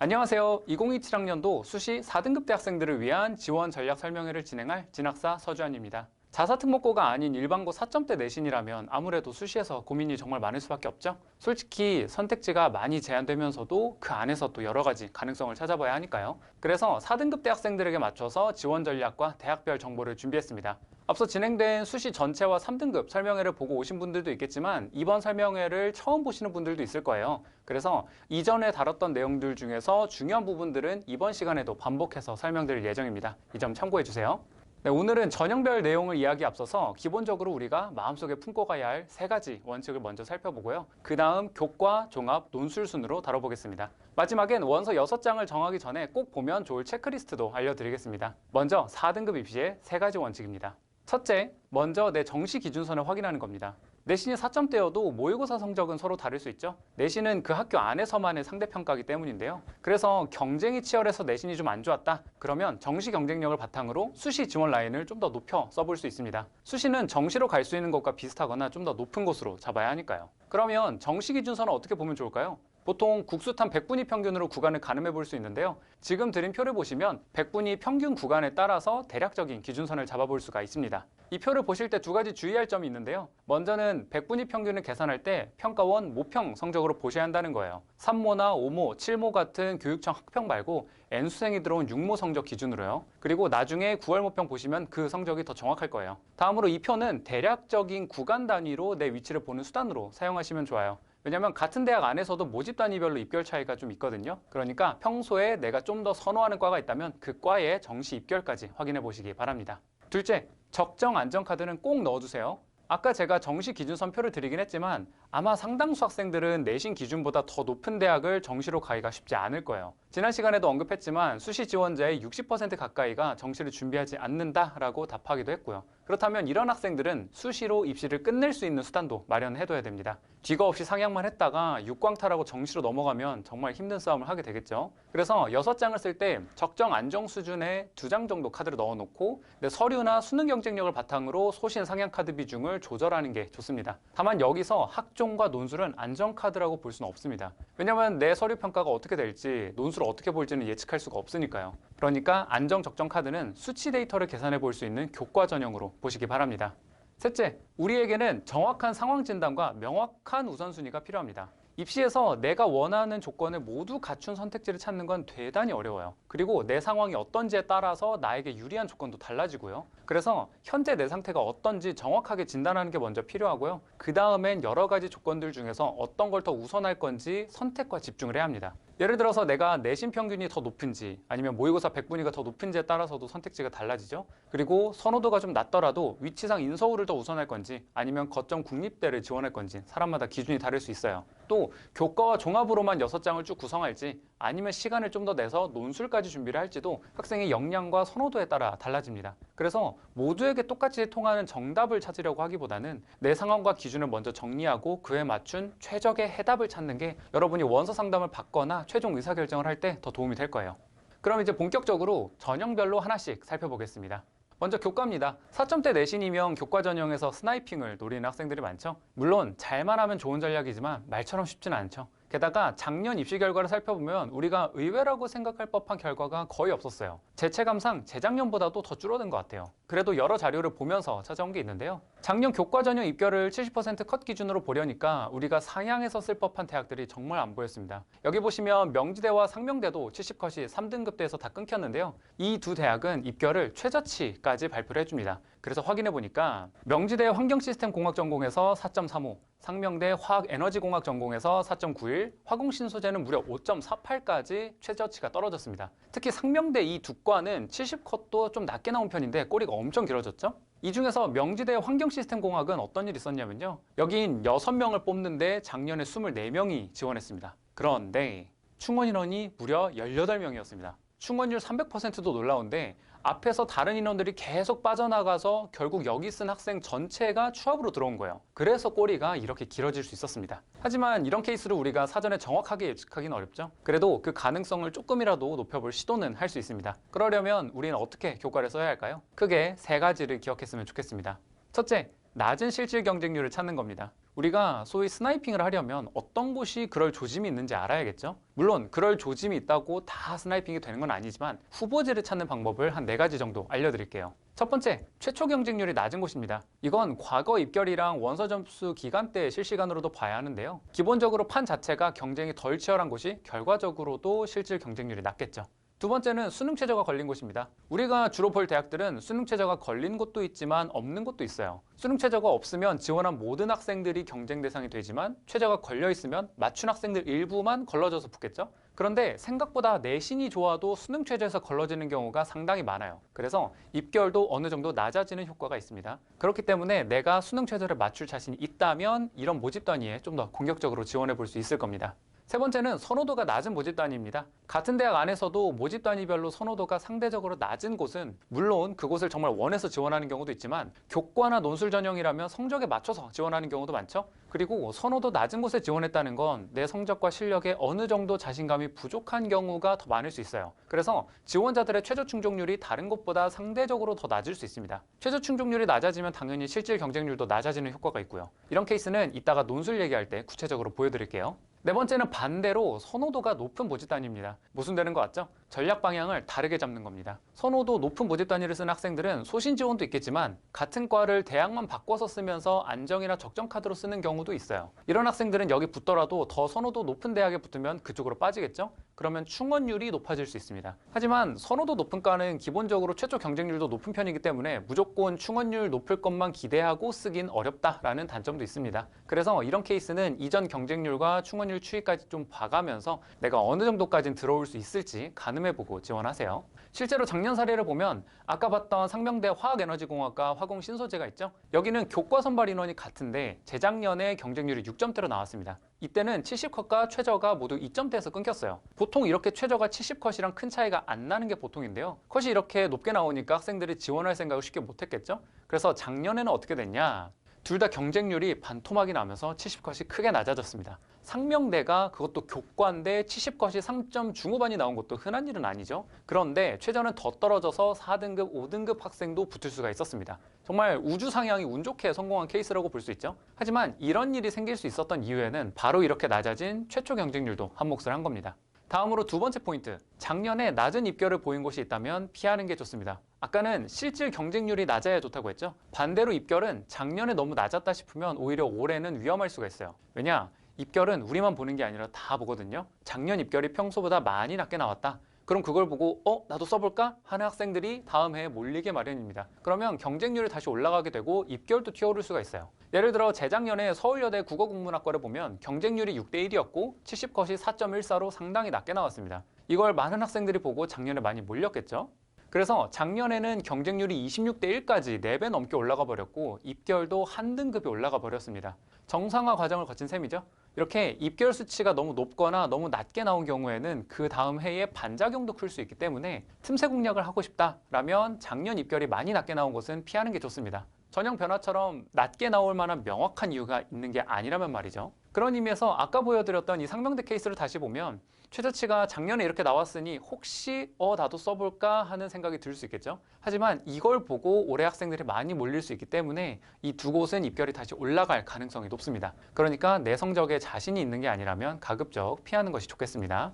안녕하세요. 2027학년도 수시 4등급 대학생들을 위한 지원 전략 설명회를 진행할 진학사 서주환입니다. 자사특목고가 아닌 일반고 4점대 내신이라면 아무래도 수시에서 고민이 정말 많을 수밖에 없죠. 솔직히 선택지가 많이 제한되면서도 그 안에서 또 여러 가지 가능성을 찾아봐야 하니까요. 그래서 4등급 대학생들에게 맞춰서 지원 전략과 대학별 정보를 준비했습니다. 앞서 진행된 수시 전체와 3등급 설명회를 보고 오신 분들도 있겠지만 이번 설명회를 처음 보시는 분들도 있을 거예요. 그래서 이전에 다뤘던 내용들 중에서 중요한 부분들은 이번 시간에도 반복해서 설명드릴 예정입니다. 이 점 참고해 주세요. 네, 오늘은 전형별 내용을 이야기에 앞서서 기본적으로 우리가 마음속에 품고 가야 할 세 가지 원칙을 먼저 살펴보고요. 그 다음 교과, 종합, 논술 순으로 다뤄보겠습니다. 마지막엔 원서 6장을 정하기 전에 꼭 보면 좋을 체크리스트도 알려드리겠습니다. 먼저 4등급 입시의 세 가지 원칙입니다. 첫째, 먼저 내 정시 기준선을 확인하는 겁니다. 내신이 4점대여도 모의고사 성적은 서로 다를 수 있죠. 내신은 그 학교 안에서만의 상대평가이기 때문인데요. 그래서 경쟁이 치열해서 내신이 좀 안 좋았다. 그러면 정시 경쟁력을 바탕으로 수시 지원 라인을 좀 더 높여 써볼 수 있습니다. 수시는 정시로 갈 수 있는 것과 비슷하거나 좀 더 높은 곳으로 잡아야 하니까요. 그러면 정시 기준선은 어떻게 보면 좋을까요? 보통 국수탄 100분위 평균으로 구간을 가늠해 볼 수 있는데요. 지금 드린 표를 보시면 100분위 평균 구간에 따라서 대략적인 기준선을 잡아볼 수가 있습니다. 이 표를 보실 때 두 가지 주의할 점이 있는데요. 먼저는 100분위 평균을 계산할 때 평가원 모평 성적으로 보셔야 한다는 거예요. 3모나 5모, 7모 같은 교육청 학평 말고 N수생이 들어온 6모 성적 기준으로요. 그리고 나중에 9월 모평 보시면 그 성적이 더 정확할 거예요. 다음으로 이 표는 대략적인 구간 단위로 내 위치를 보는 수단으로 사용하시면 좋아요. 왜냐면 같은 대학 안에서도 모집 단위별로 입결 차이가 좀 있거든요. 그러니까 평소에 내가 좀 더 선호하는 과가 있다면 그 과의 정시 입결까지 확인해 보시기 바랍니다. 둘째, 적정 안정카드는 꼭 넣어주세요. 아까 제가 정시 기준선표를 드리긴 했지만 아마 상당수 학생들은 내신 기준보다 더 높은 대학을 정시로 가기가 쉽지 않을 거예요. 지난 시간에도 언급했지만 수시 지원자의 60% 가까이가 정시를 준비하지 않는다라고 답하기도 했고요. 그렇다면 이런 학생들은 수시로 입시를 끝낼 수 있는 수단도 마련해둬야 됩니다. 뒤가 없이 상향만 했다가 육광탈하고 정시로 넘어가면 정말 힘든 싸움을 하게 되겠죠. 그래서 6장을 쓸 때 적정 안정 수준의 2장 정도 카드를 넣어놓고 내 서류나 수능 경쟁력을 바탕으로 소신 상향 카드 비중을 조절하는 게 좋습니다. 다만 여기서 학종과 논술은 안정카드라고 볼 수는 없습니다. 왜냐면 내 서류 평가가 어떻게 될지 논술을 어떻게 볼지는 예측할 수가 없으니까요. 그러니까 안정 적정 카드는 수치 데이터를 계산해 볼 수 있는 교과 전형으로 보시기 바랍니다. 셋째, 우리에게는 정확한 상황 진단과 명확한 우선순위가 필요합니다. 입시에서 내가 원하는 조건을 모두 갖춘 선택지를 찾는 건 대단히 어려워요. 그리고 내 상황이 어떤지에 따라서 나에게 유리한 조건도 달라지고요. 그래서 현재 내 상태가 어떤지 정확하게 진단하는 게 먼저 필요하고요. 그 다음엔 여러 가지 조건들 중에서 어떤 걸 더 우선할 건지 선택과 집중을 해야 합니다. 예를 들어서 내가 내신 평균이 더 높은지 아니면 모의고사 100분위가 더 높은지에 따라서도 선택지가 달라지죠. 그리고 선호도가 좀 낮더라도 위치상 인서울을 더 우선할 건지 아니면 거점 국립대를 지원할 건지 사람마다 기준이 다를 수 있어요. 또 교과와 종합으로만 6장을 쭉 구성할지 아니면 시간을 좀 더 내서 논술까지 준비를 할지도 학생의 역량과 선호도에 따라 달라집니다. 그래서 모두에게 똑같이 통하는 정답을 찾으려고 하기보다는 내 상황과 기준을 먼저 정리하고 그에 맞춘 최적의 해답을 찾는 게 여러분이 원서 상담을 받거나 최종 의사결정을 할 때 더 도움이 될 거예요. 그럼 이제 본격적으로 전형별로 하나씩 살펴보겠습니다. 먼저 교과입니다. 4점대 내신이면 교과 전형에서 스나이핑을 노리는 학생들이 많죠. 물론 잘만 하면 좋은 전략이지만 말처럼 쉽지는 않죠. 게다가 작년 입시 결과를 살펴보면 우리가 의외라고 생각할 법한 결과가 거의 없었어요. 제 체감상 재작년보다도 더 줄어든 것 같아요. 그래도 여러 자료를 보면서 찾아온 게 있는데요. 작년 교과 전형 입결을 70%컷 기준으로 보려니까 우리가 상향해서 쓸 법한 대학들이 정말 안 보였습니다. 여기 보시면 명지대와 상명대도 70컷이 3등급대에서 다 끊겼는데요. 이 두 대학은 입결을 최저치까지 발표를 해줍니다. 그래서 확인해 보니까 명지대 환경시스템공학 전공에서 4.35, 상명대 화학에너지공학 전공에서 4.91, 화공신소재는 무려 5.48까지 최저치가 떨어졌습니다. 특히 상명대 이 두 과는 70컷도 좀 낮게 나온 편인데 꼬리가 엄청 길어졌죠? 이 중에서 명지대 환경시스템공학은 어떤 일이 있었냐면요. 여긴 6명을 뽑는데 작년에 24명이 지원했습니다. 그런데 충원 인원이 무려 18명이었습니다. 충원율 300%도 놀라운데 앞에서 다른 인원들이 계속 빠져나가서 결국 여기 쓴 학생 전체가 추합으로 들어온 거예요. 그래서 꼬리가 이렇게 길어질 수 있었습니다. 하지만 이런 케이스를 우리가 사전에 정확하게 예측하기는 어렵죠. 그래도 그 가능성을 조금이라도 높여볼 시도는 할 수 있습니다. 그러려면 우리는 어떻게 교과를 써야 할까요? 크게 세 가지를 기억했으면 좋겠습니다. 첫째, 낮은 실질 경쟁률을 찾는 겁니다. 우리가 소위 스나이핑을 하려면 어떤 곳이 그럴 조짐이 있는지 알아야겠죠? 물론 그럴 조짐이 있다고 다 스나이핑이 되는 건 아니지만 후보지를 찾는 방법을 한 4가지 정도 알려드릴게요. 첫 번째, 최초 경쟁률이 낮은 곳입니다. 이건 과거 입결이랑 원서 접수 기간 때 실시간으로도 봐야 하는데요. 기본적으로 판 자체가 경쟁이 덜 치열한 곳이 결과적으로도 실질 경쟁률이 낮겠죠. 두 번째는 수능 최저가 걸린 곳입니다. 우리가 주로 볼 대학들은 수능 최저가 걸린 곳도 있지만 없는 곳도 있어요. 수능 최저가 없으면 지원한 모든 학생들이 경쟁 대상이 되지만 최저가 걸려 있으면 맞춘 학생들 일부만 걸러져서 붙겠죠. 그런데 생각보다 내신이 좋아도 수능 최저에서 걸러지는 경우가 상당히 많아요. 그래서 입결도 어느 정도 낮아지는 효과가 있습니다. 그렇기 때문에 내가 수능 최저를 맞출 자신이 있다면 이런 모집 단위에 좀 더 공격적으로 지원해 볼 수 있을 겁니다. 세 번째는 선호도가 낮은 모집 단위입니다. 같은 대학 안에서도 모집 단위별로 선호도가 상대적으로 낮은 곳은 물론 그곳을 정말 원해서 지원하는 경우도 있지만 교과나 논술 전형이라면 성적에 맞춰서 지원하는 경우도 많죠. 그리고 선호도 낮은 곳에 지원했다는 건 내 성적과 실력에 어느 정도 자신감이 부족한 경우가 더 많을 수 있어요. 그래서 지원자들의 최저 충족률이 다른 곳보다 상대적으로 더 낮을 수 있습니다. 최저 충족률이 낮아지면 당연히 실질 경쟁률도 낮아지는 효과가 있고요. 이런 케이스는 이따가 논술 얘기할 때 구체적으로 보여드릴게요. 네 번째는 반대로 선호도가 높은 모집 단위입니다. 모순되는 것 같죠? 전략 방향을 다르게 잡는 겁니다. 선호도 높은 모집 단위를 쓰는 학생들은 소신 지원도 있겠지만 같은 과를 대학만 바꿔서 쓰면서 안정이나 적정 카드로 쓰는 경우도 있어요. 이런 학생들은 여기 붙더라도 더 선호도 높은 대학에 붙으면 그쪽으로 빠지겠죠? 그러면 충원율이 높아질 수 있습니다. 하지만 선호도 높은 과는 기본적으로 최초 경쟁률도 높은 편이기 때문에 무조건 충원율 높을 것만 기대하고 쓰긴 어렵다라는 단점도 있습니다. 그래서 이런 케이스는 이전 경쟁률과 충원율 추이까지 좀 봐가면서 내가 어느 정도까지는 들어올 수 있을지 가늠해보고 지원하세요. 실제로 작년 사례를 보면 아까 봤던 상명대 화학에너지공학과 화공신소재가 있죠. 여기는 교과 선발 인원이 같은데 재작년에 경쟁률이 6점대로 나왔습니다. 이때는 70컷과 최저가 모두 2점대에서 끊겼어요. 보통 이렇게 최저가 70컷이랑 큰 차이가 안 나는 게 보통인데요. 컷이 이렇게 높게 나오니까 학생들이 지원할 생각을 쉽게 못했겠죠. 그래서 작년에는 어떻게 됐냐? 둘 다 경쟁률이 반토막이 나면서 70컷이 크게 낮아졌습니다. 상명대가 그것도 교과인데 70컷이 3점 중후반이 나온 것도 흔한 일은 아니죠. 그런데 최저는 더 떨어져서 4등급, 5등급 학생도 붙을 수가 있었습니다. 정말 우주상향이 운 좋게 성공한 케이스라고 볼 수 있죠. 하지만 이런 일이 생길 수 있었던 이유에는 바로 이렇게 낮아진 최초 경쟁률도 한몫을 한 겁니다. 다음으로 두 번째 포인트, 작년에 낮은 입결을 보인 곳이 있다면 피하는 게 좋습니다. 아까는 실질 경쟁률이 낮아야 좋다고 했죠. 반대로 입결은 작년에 너무 낮았다 싶으면 오히려 올해는 위험할 수가 있어요. 왜냐? 입결은 우리만 보는 게 아니라 다 보거든요. 작년 입결이 평소보다 많이 낮게 나왔다. 그럼 그걸 보고 나도 써볼까? 하는 학생들이 다음 해에 몰리게 마련입니다. 그러면 경쟁률이 다시 올라가게 되고 입결도 튀어오를 수가 있어요. 예를 들어 재작년에 서울여대 국어국문학과를 보면 경쟁률이 6대 1이었고 70컷이 4.14로 상당히 낮게 나왔습니다. 이걸 많은 학생들이 보고 작년에 많이 몰렸겠죠? 그래서 작년에는 경쟁률이 26대 1까지 4배 넘게 올라가 버렸고 입결도 한 등급이 올라가 버렸습니다. 정상화 과정을 거친 셈이죠. 이렇게 입결 수치가 너무 높거나 너무 낮게 나온 경우에는 그 다음 해에 반작용도 클 수 있기 때문에 틈새 공략을 하고 싶다라면 작년 입결이 많이 낮게 나온 것은 피하는 게 좋습니다. 전형 변화처럼 낮게 나올 만한 명확한 이유가 있는 게 아니라면 말이죠. 그런 의미에서 아까 보여드렸던 이 상명대 케이스를 다시 보면 최저치가 작년에 이렇게 나왔으니 혹시 나도 써볼까 하는 생각이 들 수 있겠죠. 하지만 이걸 보고 올해 학생들이 많이 몰릴 수 있기 때문에 이 두 곳은 입결이 다시 올라갈 가능성이 높습니다. 그러니까 내 성적에 자신이 있는 게 아니라면 가급적 피하는 것이 좋겠습니다.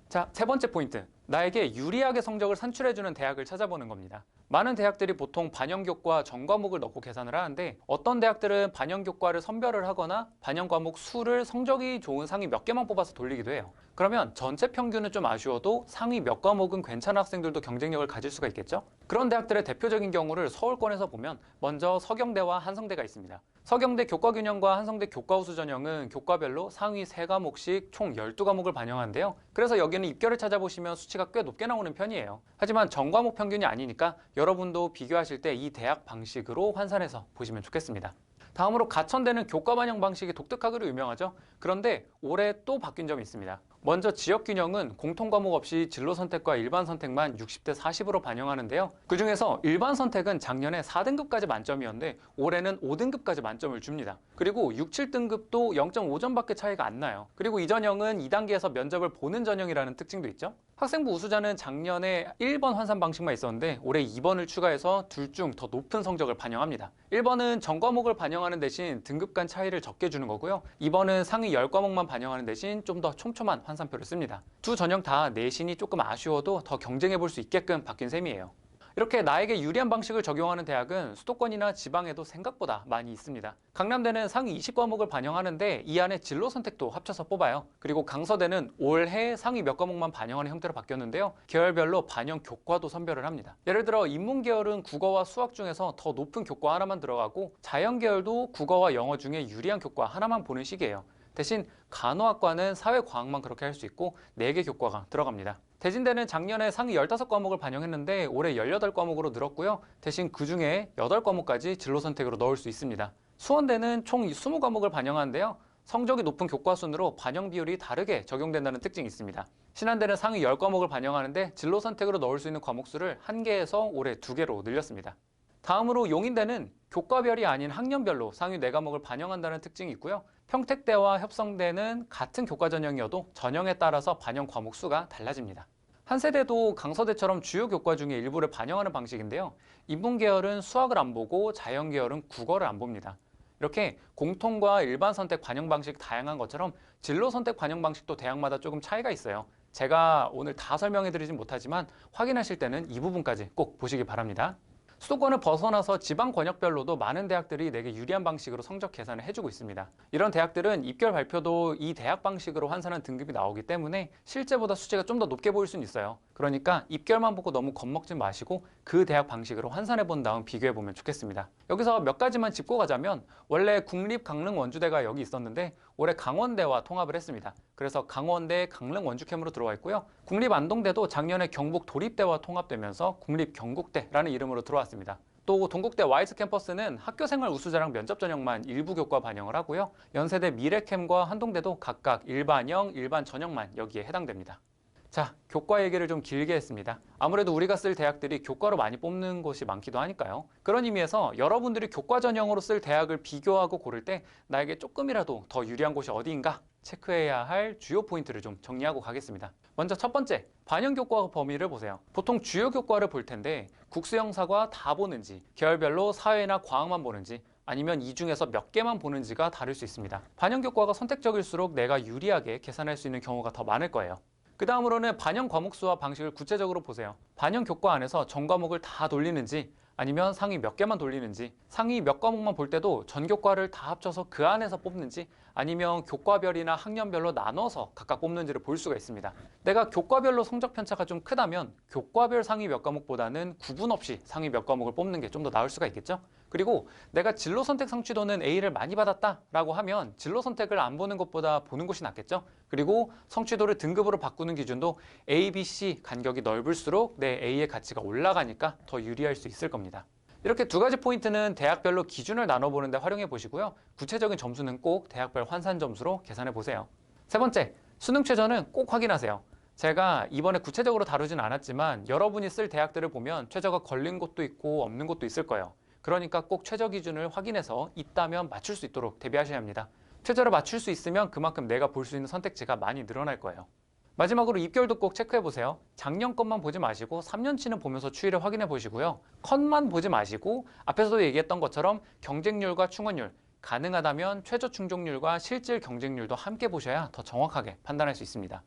자, 세 번째 포인트. 나에게 유리하게 성적을 산출해주는 대학을 찾아보는 겁니다. 많은 대학들이 보통 반영교과 전과목을 넣고 계산을 하는데 어떤 대학들은 반영교과를 선별을 하거나 반영과목 수를 성적이 좋은 상위 몇 개만 뽑아서 돌리기도 해요. 그러면 전체 평균은 좀 아쉬워도 상위 몇 과목은 괜찮은 학생들도 경쟁력을 가질 수가 있겠죠? 그런 대학들의 대표적인 경우를 서울권에서 보면 먼저 서경대와 한성대가 있습니다. 서경대 교과균형과 한성대 교과우수 전형은 교과별로 상위 3과목씩 총 12과목을 반영하는데요. 그래서 여기는 입결을 찾아보시면 수치가 꽤 높게 나오는 편이에요. 하지만 전과목 평균이 아니니까 여러분도 비교하실 때 이 대학 방식으로 환산해서 보시면 좋겠습니다. 다음으로 가천대는 교과 반영 방식이 독특하기로 유명하죠. 그런데 올해 또 바뀐 점이 있습니다. 먼저 지역균형은 공통과목 없이 진로 선택과 일반 선택만 60대 40으로 반영하는데요. 그중에서 일반 선택은 작년에 4등급까지 만점이었는데 올해는 5등급까지 만점을 줍니다. 그리고 6, 7등급도 0.5점밖에 차이가 안 나요. 그리고 이 전형은 2단계에서 면접을 보는 전형이라는 특징도 있죠. 학생부 우수자는 작년에 1번 환산 방식만 있었는데 올해 2번을 추가해서 둘 중 더 높은 성적을 반영합니다. 1번은 전 과목을 반영하는 대신 등급 간 차이를 적게 주는 거고요. 2번은 상위 10과목만 반영하는 대신 좀 더 촘촘한 환산표를 씁니다. 두 전형 다 내신이 조금 아쉬워도 더 경쟁해 볼 수 있게끔 바뀐 셈이에요. 이렇게 나에게 유리한 방식을 적용하는 대학은 수도권이나 지방에도 생각보다 많이 있습니다. 강남대는 상위 20과목을 반영하는데 이 안에 진로 선택도 합쳐서 뽑아요. 그리고 강서대는 올해 상위 몇 과목만 반영하는 형태로 바뀌었는데요. 계열별로 반영 교과도 선별을 합니다. 예를 들어 인문계열은 국어와 수학 중에서 더 높은 교과 하나만 들어가고 자연계열도 국어와 영어 중에 유리한 교과 하나만 보는 식이에요. 대신 간호학과는 사회과학만 그렇게 할 수 있고 4개 교과가 들어갑니다. 대진대는 작년에 상위 15과목을 반영했는데 올해 18과목으로 늘었고요. 대신 그중에 8과목까지 진로 선택으로 넣을 수 있습니다. 수원대는 총 20과목을 반영하는데요. 성적이 높은 교과 순으로 반영 비율이 다르게 적용된다는 특징이 있습니다. 신한대는 상위 10과목을 반영하는데 진로 선택으로 넣을 수 있는 과목 수를 1개에서 올해 2개로 늘렸습니다. 다음으로 용인대는 교과별이 아닌 학년별로 상위 4과목을 반영한다는 특징이 있고요. 평택대와 협성대는 같은 교과 전형이어도 전형에 따라서 반영 과목 수가 달라집니다. 한세대도 강서대처럼 주요 교과 중에 일부를 반영하는 방식인데요. 인문계열은 수학을 안 보고 자연계열은 국어를 안 봅니다. 이렇게 공통과 일반 선택 반영 방식 다양한 것처럼 진로 선택 반영 방식도 대학마다 조금 차이가 있어요. 제가 오늘 다 설명해 드리진 못하지만 확인하실 때는 이 부분까지 꼭 보시기 바랍니다. 수도권을 벗어나서 지방 권역별로도 많은 대학들이 내게 유리한 방식으로 성적 계산을 해주고 있습니다. 이런 대학들은 입결 발표도 이 대학 방식으로 환산한 등급이 나오기 때문에 실제보다 수치가 좀 더 높게 보일 수는 있어요. 그러니까 입결만 보고 너무 겁먹지 마시고 그 대학 방식으로 환산해 본 다음 비교해 보면 좋겠습니다. 여기서 몇 가지만 짚고 가자면 원래 국립 강릉 원주대가 여기 있었는데 올해 강원대와 통합을 했습니다. 그래서 강원대 강릉 원주캠으로 들어와 있고요. 국립 안동대도 작년에 경북 도립대와 통합되면서 국립 경국대라는 이름으로 들어왔습니다. 또 동국대 와이즈 캠퍼스는 학교생활 우수자랑 면접 전형만 일부 교과 반영을 하고요. 연세대 미래캠과 한동대도 각각 일반형, 일반 전형만 여기에 해당됩니다. 자, 교과 얘기를 좀 길게 했습니다. 아무래도 우리가 쓸 대학들이 교과로 많이 뽑는 곳이 많기도 하니까요. 그런 의미에서 여러분들이 교과 전형으로 쓸 대학을 비교하고 고를 때 나에게 조금이라도 더 유리한 곳이 어디인가 체크해야 할 주요 포인트를 좀 정리하고 가겠습니다. 먼저 첫 번째, 반영 교과 범위를 보세요. 보통 주요 교과를 볼 텐데 국수형사과 다 보는지, 계열별로 사회나 과학만 보는지, 아니면 이 중에서 몇 개만 보는지가 다를 수 있습니다. 반영 교과가 선택적일수록 내가 유리하게 계산할 수 있는 경우가 더 많을 거예요. 그 다음으로는 반영 과목 수와 방식을 구체적으로 보세요. 반영 교과 안에서 전 과목을 다 돌리는지 아니면 상위 몇 개만 돌리는지, 상위 몇 과목만 볼 때도 전 교과를 다 합쳐서 그 안에서 뽑는지 아니면 교과별이나 학년별로 나눠서 각각 뽑는지를 볼 수가 있습니다. 내가 교과별로 성적 편차가 좀 크다면 교과별 상위 몇 과목보다는 구분 없이 상위 몇 과목을 뽑는 게 좀 더 나을 수가 있겠죠? 그리고 내가 진로 선택 성취도는 A를 많이 받았다라고 하면 진로 선택을 안 보는 것보다 보는 것이 낫겠죠? 그리고 성취도를 등급으로 바꾸는 기준도 A, B, C 간격이 넓을수록 내 A의 가치가 올라가니까 더 유리할 수 있을 겁니다. 이렇게 두 가지 포인트는 대학별로 기준을 나눠보는 데 활용해 보시고요. 구체적인 점수는 꼭 대학별 환산 점수로 계산해 보세요. 세 번째, 수능 최저는 꼭 확인하세요. 제가 이번에 구체적으로 다루진 않았지만 여러분이 쓸 대학들을 보면 최저가 걸린 곳도 있고 없는 곳도 있을 거예요. 그러니까 꼭 최저 기준을 확인해서 있다면 맞출 수 있도록 대비하셔야 합니다. 최저를 맞출 수 있으면 그만큼 내가 볼 수 있는 선택지가 많이 늘어날 거예요. 마지막으로 입결도 꼭 체크해 보세요. 작년 것만 보지 마시고 3년치는 보면서 추이를 확인해 보시고요. 컷만 보지 마시고 앞에서도 얘기했던 것처럼 경쟁률과 충원율, 가능하다면 최저 충족률과 실질 경쟁률도 함께 보셔야 더 정확하게 판단할 수 있습니다.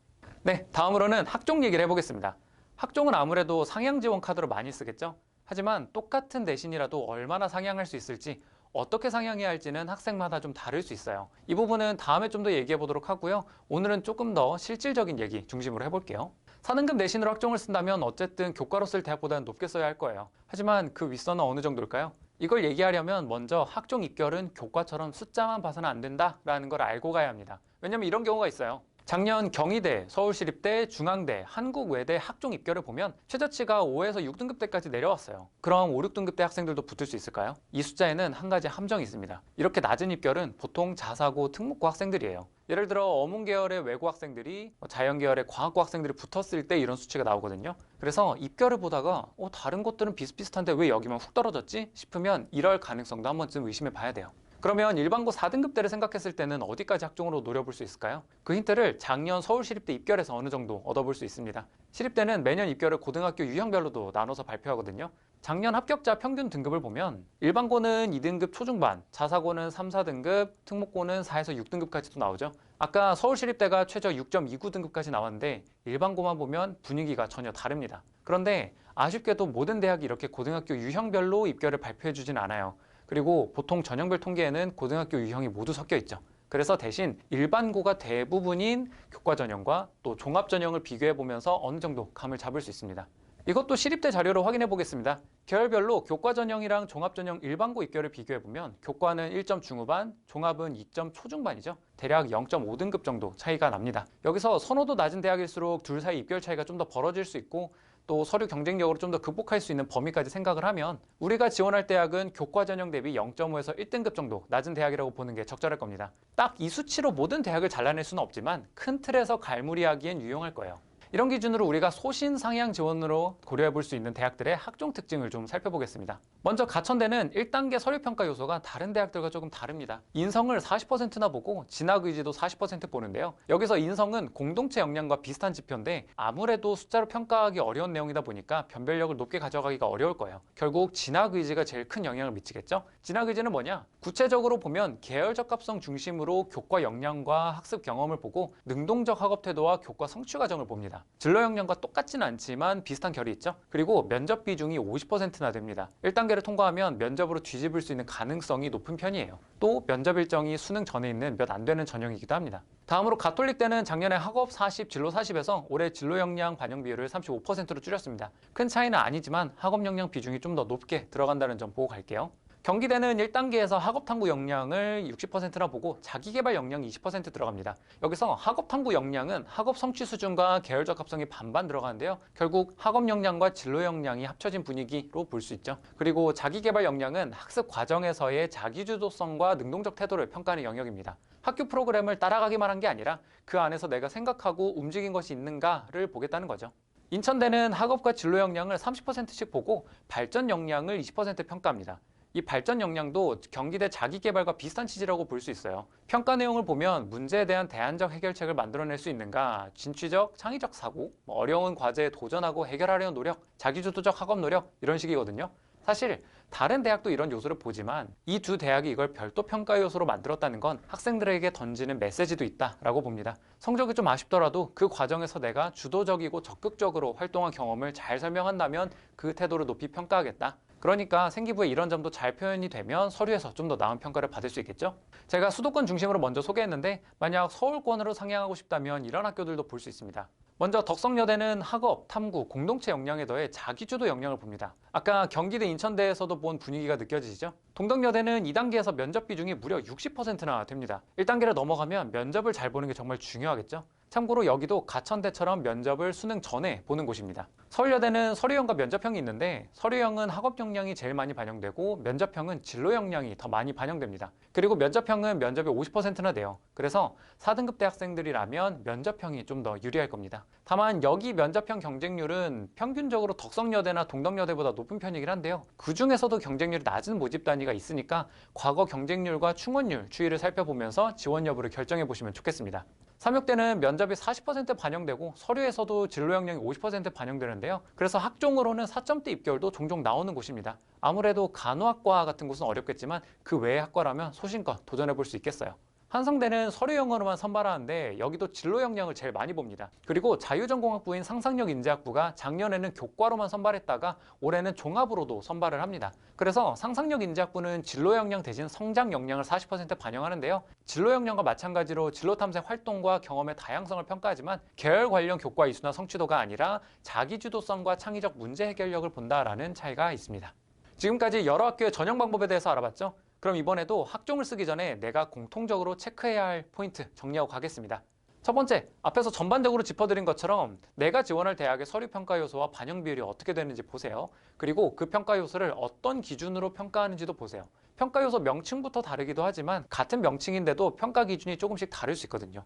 네, 다음으로는 학종 얘기를 해보겠습니다. 학종은 아무래도 상향 지원 카드로 많이 쓰겠죠? 하지만 똑같은 내신이라도 얼마나 상향할 수 있을지, 어떻게 상향해야 할지는 학생마다 좀 다를 수 있어요. 이 부분은 다음에 좀 더 얘기해 보도록 하고요. 오늘은 조금 더 실질적인 얘기 중심으로 해볼게요. 4등급 내신으로 학종을 쓴다면 어쨌든 교과로 쓸 대학보다는 높게 써야 할 거예요. 하지만 그 윗선은 어느 정도일까요? 이걸 얘기하려면 먼저 학종 입결은 교과처럼 숫자만 봐서는 안 된다라는 걸 알고 가야 합니다. 왜냐면 이런 경우가 있어요. 작년 경희대, 서울시립대, 중앙대, 한국외대 학종 입결을 보면 최저치가 5에서 6등급대까지 내려왔어요. 그럼 5, 6등급대 학생들도 붙을 수 있을까요? 이 숫자에는 한 가지 함정이 있습니다. 이렇게 낮은 입결은 보통 자사고, 특목고 학생들이에요. 예를 들어 어문 계열의 외고 학생들이 자연 계열의 과학고 학생들이 붙었을 때 이런 수치가 나오거든요. 그래서 입결을 보다가 다른 것들은 비슷비슷한데 왜 여기만 훅 떨어졌지 싶으면 이럴 가능성도 한 번쯤 의심해 봐야 돼요. 그러면 일반고 4등급대를 생각했을 때는 어디까지 학종으로 노려볼 수 있을까요? 그 힌트를 작년 서울시립대 입결에서 어느 정도 얻어볼 수 있습니다. 시립대는 매년 입결을 고등학교 유형별로도 나눠서 발표하거든요. 작년 합격자 평균 등급을 보면 일반고는 2등급 초중반, 자사고는 3, 4등급, 특목고는 4에서 6등급까지도 나오죠. 아까 서울시립대가 최저 6.29등급까지 나왔는데 일반고만 보면 분위기가 전혀 다릅니다. 그런데 아쉽게도 모든 대학이 이렇게 고등학교 유형별로 입결을 발표해 주진 않아요. 그리고 보통 전형별 통계에는 고등학교 유형이 모두 섞여 있죠. 그래서 대신 일반고가 대부분인 교과 전형과 또 종합 전형을 비교해 보면서 어느 정도 감을 잡을 수 있습니다. 이것도 시립대 자료로 확인해 보겠습니다. 계열별로 교과 전형이랑 종합 전형 일반고 입결을 비교해 보면 교과는 1점 중후반, 종합은 2점 초중반이죠. 대략 0.5등급 정도 차이가 납니다. 여기서 선호도 낮은 대학일수록 둘 사이 입결 차이가 좀 더 벌어질 수 있고 또 서류 경쟁력으로 좀 더 극복할 수 있는 범위까지 생각을 하면 우리가 지원할 대학은 교과 전형 대비 0.5에서 1등급 정도 낮은 대학이라고 보는 게 적절할 겁니다. 딱 이 수치로 모든 대학을 잘라낼 수는 없지만 큰 틀에서 갈무리하기엔 유용할 거예요. 이런 기준으로 우리가 소신 상향 지원으로 고려해 볼 수 있는 대학들의 학종 특징을 좀 살펴보겠습니다. 먼저 가천대는 1단계 서류평가 요소가 다른 대학들과 조금 다릅니다. 인성을 40%나 보고 진학 의지도 40% 보는데요. 여기서 인성은 공동체 역량과 비슷한 지표인데 아무래도 숫자로 평가하기 어려운 내용이다 보니까 변별력을 높게 가져가기가 어려울 거예요. 결국 진학 의지가 제일 큰 영향을 미치겠죠? 진학 의지는 뭐냐? 구체적으로 보면 계열 적합성 중심으로 교과 역량과 학습 경험을 보고 능동적 학업 태도와 교과 성취 과정을 봅니다. 진로 역량과 똑같지는 않지만 비슷한 결이 있죠. 그리고 면접 비중이 50%나 됩니다. 1단계를 통과하면 면접으로 뒤집을 수 있는 가능성이 높은 편이에요. 또 면접 일정이 수능 전에 있는 몇 안 되는 전형이기도 합니다. 다음으로 가톨릭대는 작년에 학업 40, 진로 40에서 올해 진로 역량 반영 비율을 35%로 줄였습니다. 큰 차이는 아니지만 학업 역량 비중이 좀 더 높게 들어간다는 점 보고 갈게요. 경기대는 1단계에서 학업 탐구 역량을 60%나 보고 자기개발 역량이 20% 들어갑니다. 여기서 학업 탐구 역량은 학업 성취 수준과 계열 적합성이 반반 들어가는데요. 결국 학업 역량과 진로 역량이 합쳐진 분위기로 볼 수 있죠. 그리고 자기개발 역량은 학습 과정에서의 자기주도성과 능동적 태도를 평가하는 영역입니다. 학교 프로그램을 따라가기만 한 게 아니라 그 안에서 내가 생각하고 움직인 것이 있는가를 보겠다는 거죠. 인천대는 학업과 진로 역량을 30%씩 보고 발전 역량을 20% 평가합니다. 이 발전 역량도 경기대 자기개발과 비슷한 취지라고 볼 수 있어요. 평가 내용을 보면 문제에 대한 대안적 해결책을 만들어낼 수 있는가, 진취적, 창의적 사고, 어려운 과제에 도전하고 해결하려는 노력, 자기주도적 학업 노력 이런 식이거든요. 사실 다른 대학도 이런 요소를 보지만 이 두 대학이 이걸 별도 평가 요소로 만들었다는 건 학생들에게 던지는 메시지도 있다라고 봅니다. 성적이 좀 아쉽더라도 그 과정에서 내가 주도적이고 적극적으로 활동한 경험을 잘 설명한다면 그 태도를 높이 평가하겠다. 그러니까 생기부에 이런 점도 잘 표현이 되면 서류에서 좀 더 나은 평가를 받을 수 있겠죠? 제가 수도권 중심으로 먼저 소개했는데 만약 서울권으로 상향하고 싶다면 이런 학교들도 볼 수 있습니다. 먼저 덕성여대는 학업, 탐구, 공동체 역량에 더해 자기주도 역량을 봅니다. 아까 경기대 인천대에서도 본 분위기가 느껴지시죠? 동덕여대는 2단계에서 면접 비중이 무려 60%나 됩니다. 1단계를 넘어가면 면접을 잘 보는 게 정말 중요하겠죠? 참고로 여기도 가천대처럼 면접을 수능 전에 보는 곳입니다. 서울여대는 서류형과 면접형이 있는데 서류형은 학업 역량이 제일 많이 반영되고 면접형은 진로 역량이 더 많이 반영됩니다. 그리고 면접형은 면접이 50%나 돼요. 그래서 4등급 대학생들이라면 면접형이 좀 더 유리할 겁니다. 다만 여기 면접형 경쟁률은 평균적으로 덕성여대나 동덕여대보다 높은 편이긴 한데요. 그 중에서도 경쟁률이 낮은 모집 단위가 있으니까 과거 경쟁률과 충원율 추이를 살펴보면서 지원 여부를 결정해 보시면 좋겠습니다. 삼육대는 면접이 40% 반영되고 서류에서도 진로 역량이 50% 반영되는데요. 그래서 학종으로는 4점대 입결도 종종 나오는 곳입니다. 아무래도 간호학과 같은 곳은 어렵겠지만 그 외의 학과라면 소신껏 도전해 볼 수 있겠어요. 한성대는 서류형으로만 선발하는데 여기도 진로 역량을 제일 많이 봅니다. 그리고 자유전공학부인 상상력인재학부가 작년에는 교과로만 선발했다가 올해는 종합으로도 선발을 합니다. 그래서 상상력인재학부는 진로 역량 대신 성장 역량을 40% 반영하는데요. 진로 역량과 마찬가지로 진로 탐색 활동과 경험의 다양성을 평가하지만 계열 관련 교과 이수나 성취도가 아니라 자기주도성과 창의적 문제 해결력을 본다라는 차이가 있습니다. 지금까지 여러 학교의 전형 방법에 대해서 알아봤죠? 그럼 이번에도 학종을 쓰기 전에 내가 공통적으로 체크해야 할 포인트 정리하고 가겠습니다. 첫 번째, 앞에서 전반적으로 짚어드린 것처럼 내가 지원할 대학의 서류 평가 요소와 반영 비율이 어떻게 되는지 보세요. 그리고 그 평가 요소를 어떤 기준으로 평가하는지도 보세요. 평가 요소 명칭부터 다르기도 하지만 같은 명칭인데도 평가 기준이 조금씩 다를 수 있거든요.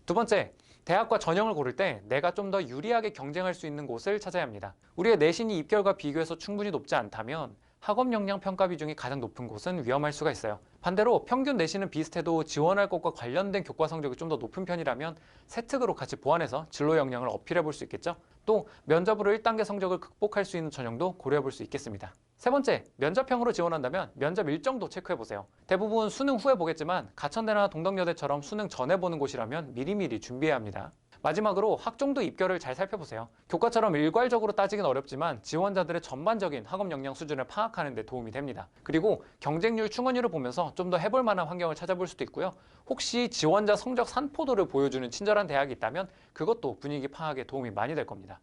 두 번째, 대학과 전형을 고를 때 내가 좀 더 유리하게 경쟁할 수 있는 곳을 찾아야 합니다. 우리의 내신이 입결과 비교해서 충분히 높지 않다면 학업 역량 평가 비중이 가장 높은 곳은 위험할 수가 있어요. 반대로 평균 내신은 비슷해도 지원할 것과 관련된 교과 성적이 좀 더 높은 편이라면 세특으로 같이 보완해서 진로 역량을 어필해 볼 수 있겠죠. 또 면접으로 1단계 성적을 극복할 수 있는 전형도 고려해 볼 수 있겠습니다. 세 번째, 면접형으로 지원한다면 면접 일정도 체크해 보세요. 대부분 수능 후에 보겠지만 가천대나 동덕여대처럼 수능 전에 보는 곳이라면 미리미리 준비해야 합니다. 마지막으로 학종도 입결을 잘 살펴보세요. 교과처럼 일괄적으로 따지긴 어렵지만 지원자들의 전반적인 학업 역량 수준을 파악하는 데 도움이 됩니다. 그리고 경쟁률, 충원율을 보면서 좀 더 해볼 만한 환경을 찾아볼 수도 있고요. 혹시 지원자 성적 산포도를 보여주는 친절한 대학이 있다면 그것도 분위기 파악에 도움이 많이 될 겁니다.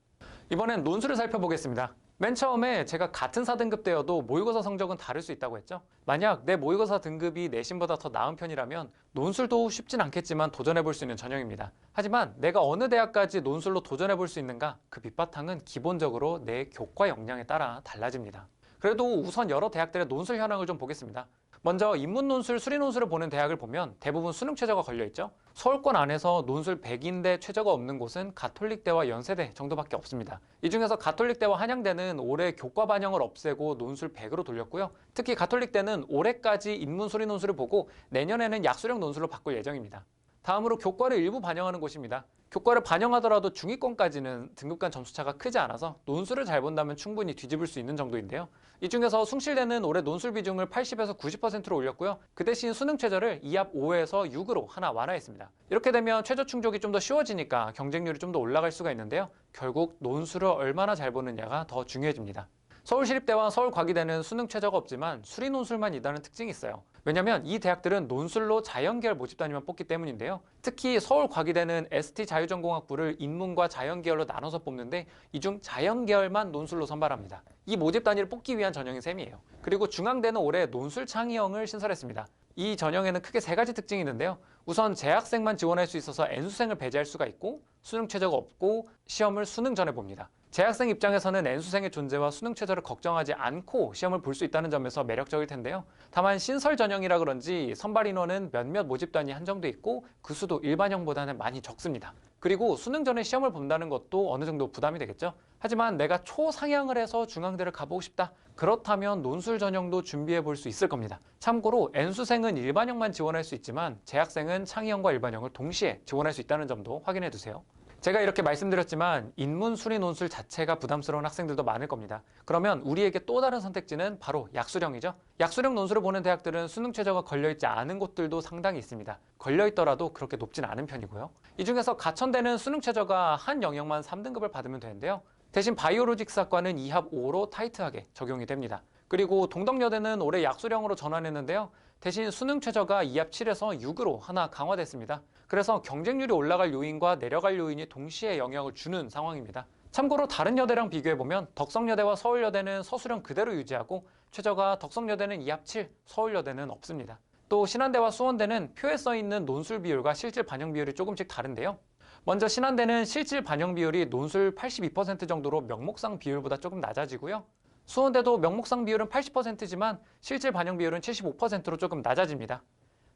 이번엔 논술을 살펴보겠습니다. 맨 처음에 제가 같은 4등급대여도 모의고사 성적은 다를 수 있다고 했죠. 만약 내 모의고사 등급이 내신보다 더 나은 편이라면 논술도 쉽진 않겠지만 도전해볼 수 있는 전형입니다. 하지만 내가 어느 대학까지 논술로 도전해볼 수 있는가, 그 밑바탕은 기본적으로 내 교과 역량에 따라 달라집니다. 그래도 우선 여러 대학들의 논술 현황을 좀 보겠습니다. 먼저 인문논술, 수리논술을 보는 대학을 보면 대부분 수능 최저가 걸려있죠. 서울권 안에서 논술 100인데 최저가 없는 곳은 가톨릭대와 연세대 정도밖에 없습니다. 이 중에서 가톨릭대와 한양대는 올해 교과 반영을 없애고 논술 100으로 돌렸고요. 특히 가톨릭대는 올해까지 인문, 수리논술을 보고 내년에는 약수령 논술로 바꿀 예정입니다. 다음으로 교과를 일부 반영하는 곳입니다. 교과를 반영하더라도 중위권까지는 등급 간 점수차가 크지 않아서 논술을 잘 본다면 충분히 뒤집을 수 있는 정도인데요. 이 중에서 숭실대는 올해 논술 비중을 80에서 90%로 올렸고요. 그 대신 수능 최저를 2합 5에서 6으로 하나 완화했습니다. 이렇게 되면 최저 충족이 좀 더 쉬워지니까 경쟁률이 좀 더 올라갈 수가 있는데요. 결국 논술을 얼마나 잘 보느냐가 더 중요해집니다. 서울시립대와 서울과기대는 수능 최저가 없지만 수리 논술만 있다는 특징이 있어요. 왜냐면 이 대학들은 논술로 자연계열 모집단위만 뽑기 때문인데요. 특히 서울과기대는 ST자유전공학부를 인문과 자연계열로 나눠서 뽑는데 이 중 자연계열만 논술로 선발합니다. 이 모집단위를 뽑기 위한 전형인 셈이에요. 그리고 중앙대는 올해 논술 창의형을 신설했습니다. 이 전형에는 크게 세 가지 특징이 있는데요. 우선 재학생만 지원할 수 있어서 N수생을 배제할 수가 있고 수능 최저가 없고 시험을 수능 전에 봅니다. 재학생 입장에서는 N수생의 존재와 수능 최저를 걱정하지 않고 시험을 볼 수 있다는 점에서 매력적일 텐데요. 다만 신설 전형이라 그런지 선발 인원은 몇몇 모집단이 한정돼 있고 그 수도 일반형보다는 많이 적습니다. 그리고 수능 전에 시험을 본다는 것도 어느 정도 부담이 되겠죠. 하지만 내가 초상향을 해서 중앙대를 가보고 싶다. 그렇다면 논술 전형도 준비해 볼 수 있을 겁니다. 참고로 N수생은 일반형만 지원할 수 있지만 재학생은 창의형과 일반형을 동시에 지원할 수 있다는 점도 확인해 두세요. 제가 이렇게 말씀드렸지만 인문, 수리, 논술 자체가 부담스러운 학생들도 많을 겁니다. 그러면 우리에게 또 다른 선택지는 바로 약수령이죠. 약수령 논술을 보는 대학들은 수능 최저가 걸려있지 않은 곳들도 상당히 있습니다. 걸려있더라도 그렇게 높진 않은 편이고요. 이 중에서 가천대는 수능 최저가 한 영역만 3등급을 받으면 되는데요. 대신 바이오로직스학과는 2합 5로 타이트하게 적용이 됩니다. 그리고 동덕여대는 올해 약수령으로 전환했는데요. 대신 수능 최저가 2합 7에서 6으로 하나 강화됐습니다. 그래서 경쟁률이 올라갈 요인과 내려갈 요인이 동시에 영향을 주는 상황입니다. 참고로 다른 여대랑 비교해보면 덕성여대와 서울여대는 서수령 그대로 유지하고 최저가 덕성여대는 2합 7, 서울여대는 없습니다. 또 신한대와 수원대는 표에 써있는 논술 비율과 실질 반영 비율이 조금씩 다른데요. 먼저 신한대는 실질 반영 비율이 논술 82% 정도로 명목상 비율보다 조금 낮아지고요. 수원대도 명목상 비율은 80%지만 실질 반영 비율은 75%로 조금 낮아집니다.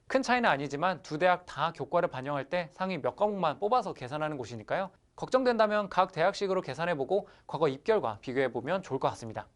큰 차이는 아니지만 두 대학 다 교과를 반영할 때 상위 몇 과목만 뽑아서 계산하는 곳이니까요. 걱정된다면 각 대학식으로 계산해보고 과거 입결과 비교해보면 좋을 것 같습니다.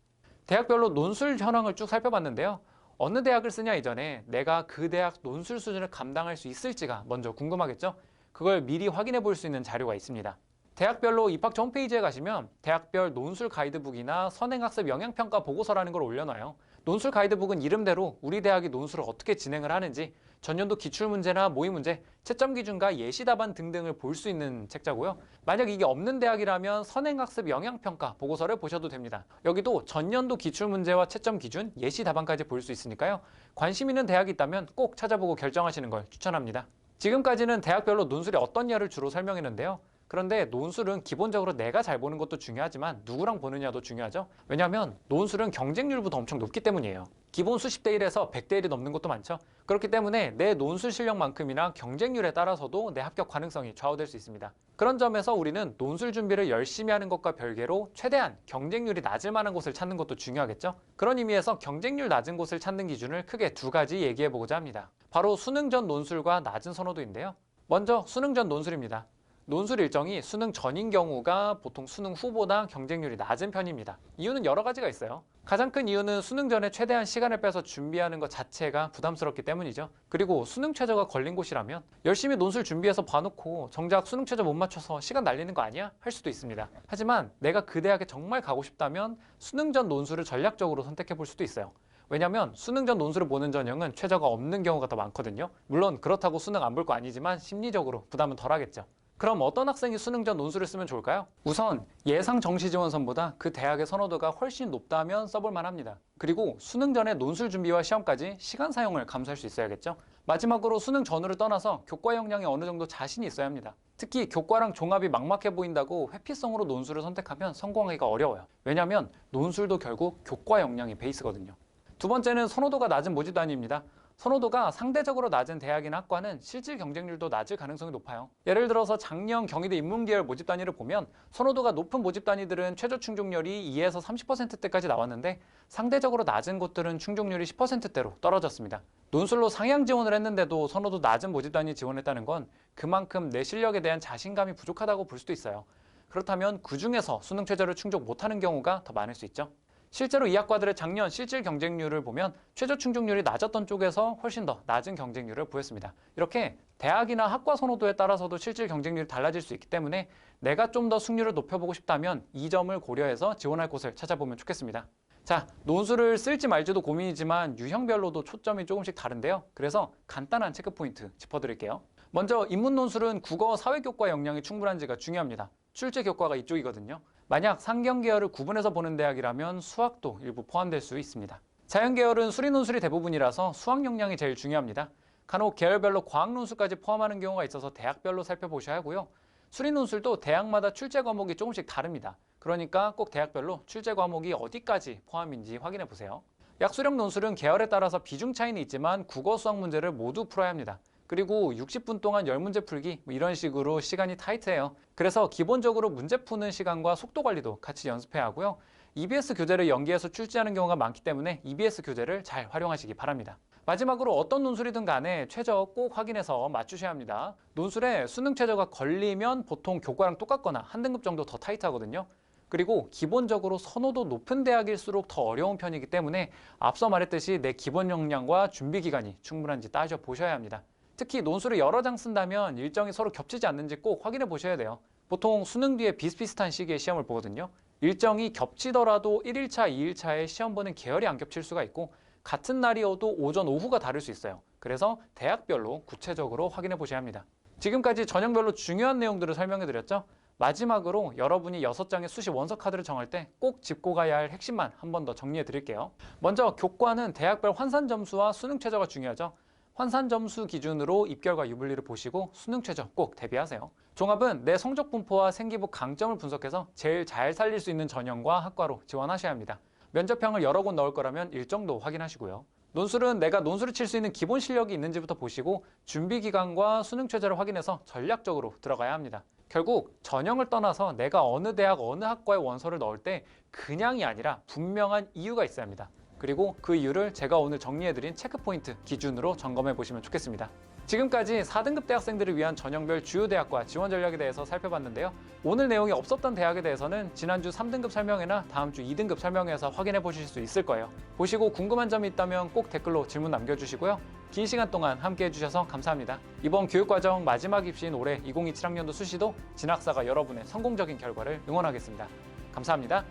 대학별로 논술 현황을 쭉 살펴봤는데요. 어느 대학을 쓰냐 이전에 내가 그 대학 논술 수준을 감당할 수 있을지가 먼저 궁금하겠죠? 그걸 미리 확인해 볼 수 있는 자료가 있습니다. 대학별로 입학처 홈페이지에 가시면 대학별 논술 가이드북이나 선행학습 영향평가 보고서라는 걸 올려놔요. 논술 가이드북은 이름대로 우리 대학이 논술을 어떻게 진행을 하는지 전년도 기출문제나 모의문제, 채점기준과 예시답안 등등을 볼 수 있는 책자고요. 만약 이게 없는 대학이라면 선행학습 영향평가 보고서를 보셔도 됩니다. 여기도 전년도 기출문제와 채점기준, 예시답안까지 볼 수 있으니까요. 관심 있는 대학이 있다면 꼭 찾아보고 결정하시는 걸 추천합니다. 지금까지는 대학별로 논술이 어떤 냐를 주로 설명했는데요. 그런데 논술은 기본적으로 내가 잘 보는 것도 중요하지만 누구랑 보느냐도 중요하죠. 왜냐하면 논술은 경쟁률부터 엄청 높기 때문이에요. 기본 수십 대 1에서 100대 1이 넘는 것도 많죠. 그렇기 때문에 내 논술 실력만큼이나 경쟁률에 따라서도 내 합격 가능성이 좌우될 수 있습니다. 그런 점에서 우리는 논술 준비를 열심히 하는 것과 별개로 최대한 경쟁률이 낮을 만한 곳을 찾는 것도 중요하겠죠. 그런 의미에서 경쟁률 낮은 곳을 찾는 기준을 크게 두 가지 얘기해 보고자 합니다. 바로 수능 전 논술과 낮은 선호도인데요. 먼저 수능 전 논술입니다. 논술 일정이 수능 전인 경우가 보통 수능 후보다 경쟁률이 낮은 편입니다. 이유는 여러 가지가 있어요. 가장 큰 이유는 수능 전에 최대한 시간을 빼서 준비하는 것 자체가 부담스럽기 때문이죠. 그리고 수능 최저가 걸린 곳이라면 열심히 논술 준비해서 봐놓고 정작 수능 최저 못 맞춰서 시간 날리는 거 아니야? 할 수도 있습니다. 하지만 내가 그 대학에 정말 가고 싶다면 수능 전 논술을 전략적으로 선택해 볼 수도 있어요. 왜냐면 수능 전 논술을 보는 전형은 최저가 없는 경우가 더 많거든요. 물론 그렇다고 수능 안 볼 거 아니지만 심리적으로 부담은 덜 하겠죠. 그럼 어떤 학생이 수능 전 논술을 쓰면 좋을까요? 우선 예상 정시 지원선보다 그 대학의 선호도가 훨씬 높다면 써볼 만합니다. 그리고 수능 전에 논술 준비와 시험까지 시간 사용을 감수할 수 있어야겠죠. 마지막으로 수능 전후를 떠나서 교과 역량에 어느 정도 자신이 있어야 합니다. 특히 교과랑 종합이 막막해 보인다고 회피성으로 논술을 선택하면 성공하기가 어려워요. 왜냐하면 논술도 결국 교과 역량이 베이스거든요. 두 번째는 선호도가 낮은 모집단위입니다. 선호도가 상대적으로 낮은 대학이나 학과는 실질 경쟁률도 낮을 가능성이 높아요. 예를 들어서 작년 경희대 인문계열 모집 단위를 보면 선호도가 높은 모집 단위들은 최저 충족률이 2에서 30%대까지 나왔는데 상대적으로 낮은 곳들은 충족률이 10%대로 떨어졌습니다. 논술로 상향 지원을 했는데도 선호도 낮은 모집 단위 지원했다는 건 그만큼 내 실력에 대한 자신감이 부족하다고 볼 수도 있어요. 그렇다면 그 중에서 수능 최저를 충족 못하는 경우가 더 많을 수 있죠. 실제로 이 학과들의 작년 실질 경쟁률을 보면 최저 충족률이 낮았던 쪽에서 훨씬 더 낮은 경쟁률을 보였습니다. 이렇게 대학이나 학과 선호도에 따라서도 실질 경쟁률이 달라질 수 있기 때문에 내가 좀 더 승률을 높여보고 싶다면 이 점을 고려해서 지원할 곳을 찾아보면 좋겠습니다. 자, 논술을 쓸지 말지도 고민이지만 유형별로도 초점이 조금씩 다른데요. 그래서 간단한 체크 포인트 짚어드릴게요. 먼저 인문 논술은 국어, 사회교과 역량이 충분한지가 중요합니다. 출제 교과가 이쪽이거든요. 만약 상경 계열을 구분해서 보는 대학이라면 수학도 일부 포함될 수 있습니다. 자연 계열은 수리 논술이 대부분이라서 수학 역량이 제일 중요합니다. 간혹 계열별로 과학 논술까지 포함하는 경우가 있어서 대학별로 살펴보셔야 하고요. 수리 논술도 대학마다 출제 과목이 조금씩 다릅니다. 그러니까 꼭 대학별로 출제 과목이 어디까지 포함인지 확인해 보세요. 약수령 논술은 계열에 따라서 비중 차이는 있지만 국어, 수학 문제를 모두 풀어야 합니다. 그리고 60분 동안 10문제 풀기 이런 식으로 시간이 타이트해요. 그래서 기본적으로 문제 푸는 시간과 속도 관리도 같이 연습해야 하고요. EBS 교재를 연계해서 출제하는 경우가 많기 때문에 EBS 교재를 잘 활용하시기 바랍니다. 마지막으로 어떤 논술이든 간에 최저 꼭 확인해서 맞추셔야 합니다. 논술에 수능 최저가 걸리면 보통 교과랑 똑같거나 한 등급 정도 더 타이트하거든요. 그리고 기본적으로 선호도 높은 대학일수록 더 어려운 편이기 때문에 앞서 말했듯이 내 기본 역량과 준비 기간이 충분한지 따져보셔야 합니다. 특히 논술을 여러 장 쓴다면 일정이 서로 겹치지 않는지 꼭 확인해 보셔야 돼요. 보통 수능 뒤에 비슷비슷한 시기에 시험을 보거든요. 일정이 겹치더라도 1일차, 2일차에 시험 보는 계열이 안 겹칠 수가 있고 같은 날이어도 오전, 오후가 다를 수 있어요. 그래서 대학별로 구체적으로 확인해 보셔야 합니다. 지금까지 전형별로 중요한 내용들을 설명해 드렸죠. 마지막으로 여러분이 6장의 수시 원서 카드를 정할 때 꼭 짚고 가야 할 핵심만 한 번 더 정리해 드릴게요. 먼저 교과는 대학별 환산 점수와 수능 최저가 중요하죠. 환산 점수 기준으로 입결과 유불리를 보시고 수능 최저 꼭 대비하세요. 종합은 내 성적 분포와 생기부 강점을 분석해서 제일 잘 살릴 수 있는 전형과 학과로 지원하셔야 합니다. 면접형을 여러 곳 넣을 거라면 일정도 확인하시고요. 논술은 내가 논술을 칠 수 있는 기본 실력이 있는지부터 보시고 준비 기간과 수능 최저를 확인해서 전략적으로 들어가야 합니다. 결국 전형을 떠나서 내가 어느 대학, 어느 학과에 원서를 넣을 때 그냥이 아니라 분명한 이유가 있어야 합니다. 그리고 그 이유를 제가 오늘 정리해드린 체크포인트 기준으로 점검해 보시면 좋겠습니다. 지금까지 4등급 대학생들을 위한 전형별 주요 대학과 지원 전략에 대해서 살펴봤는데요. 오늘 내용이 없었던 대학에 대해서는 지난주 3등급 설명회나 다음주 2등급 설명회에서 확인해 보실 수 있을 거예요. 보시고 궁금한 점이 있다면 꼭 댓글로 질문 남겨주시고요. 긴 시간 동안 함께 해주셔서 감사합니다. 이번 교육과정 마지막 입시인 올해 2027학년도 수시도 진학사가 여러분의 성공적인 결과를 응원하겠습니다. 감사합니다.